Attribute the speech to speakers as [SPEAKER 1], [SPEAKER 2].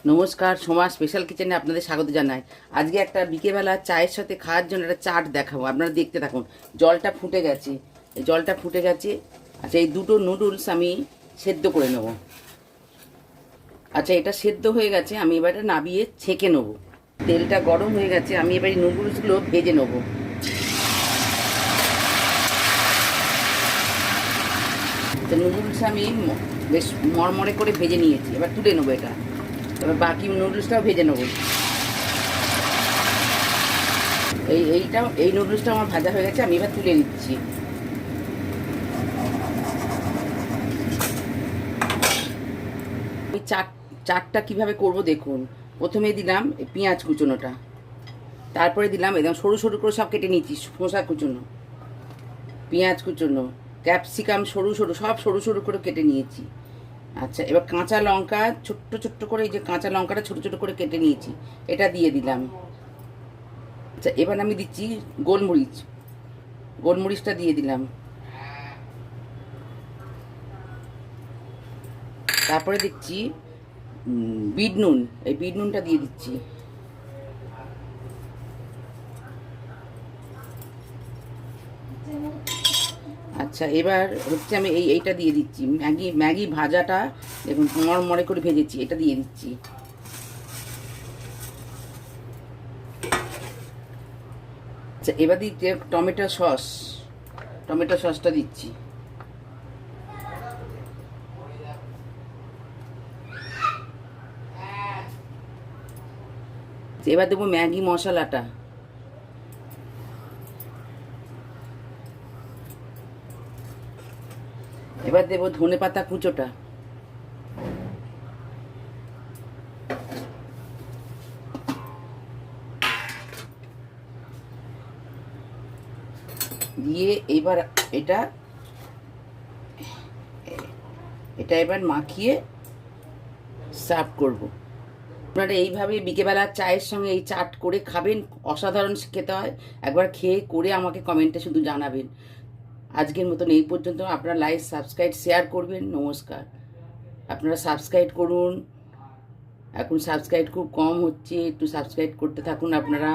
[SPEAKER 1] নমস্কার, সোমা স্পেশাল কিচেনে আপনাদের স্বাগত জানাই। আজকে একটা বিকেলবেলা চায়ের সাথে খাওয়ার জন্য একটা চাট দেখাবো, আপনারা দেখতে থাকুন। জলটা ফুটে গেছে, এই জলটা ফুটে গেছে। আচ্ছা, এই দুটো নুডলস আমি সেদ্ধ করে নেব। আচ্ছা, এটা সেদ্ধ হয়ে গেছে, আমি এবার এটা নাবিয়ে ছেঁকে নেব। তেলটা গরম হয়ে গেছে, আমি এবার এই নুডলসগুলো ভেজে নেব। নুডলস আমি বেশ মরমরে করে ভেজে নিয়েছি, এবার তুলে নেবো এটা। এবার বাকি নুডলসটাও ভেজে নেবো। এই নুডলসটা আমার ভাজা হয়ে গেছে, আমি এবার তুলে নিচ্ছি। ওই চাটটা কিভাবে করব দেখুন। প্রথমে দিলাম পেঁয়াজ কুচোনোটা, তারপরে দিলাম একদম সরু সরু করে সব কেটে নিচ্ছি। শসা কুচোনো, পেঁয়াজ কুচোনো, ক্যাপসিকাম সরু সরু সব সরু সরু করে কেটে নিয়েছি। আচ্ছা, এবার কাঁচা লঙ্কা ছোট্ট ছোট্ট করে, এই যে কাঁচা লঙ্কাটা ছোট ছোট করে কেটে নিয়েছি, এটা দিয়ে দিলাম। আচ্ছা, এবার আমি দিচ্ছি গোলমরিচটা দিয়ে দিলাম। তারপরে দিচ্ছি বিট নুন, এই বিট নুনটা দিয়ে দিচ্ছি। আচ্ছা, এবার হচ্ছে আমি এইটা দিয়ে দিচ্ছি, ম্যাগি ভাজাটা দেখুন মরমরে করে ভেজেছি, এটা দিয়ে দিচ্ছি। আচ্ছা, এবার দিচ্ছি টমেটো সসটা দিচ্ছি। এবার দেবো ম্যাগি মশলাটা। এবার দেবো ধনেপাতা কুচোটা। দিয়ে এবার এটা এটা এবার মাখিয়ে সার্ভ করব। আপনারা এইভাবে বিকেলবেলা চায়ের সঙ্গে এই চাট করে খাবেন, অসাধারণ খেতে হয়। একবার খেয়ে করে আমাকে কমেন্টে শুধু জানাবেন। আজকের মতন এই পর্যন্ত। আপনারা লাইক সাবস্ক্রাইব শেয়ার করবেন। নমস্কার। আপনারা সাবস্ক্রাইব করুন, এখন সাবস্ক্রাইব খুব কম হচ্ছে, একটু সাবস্ক্রাইব করতে থাকুন আপনারা।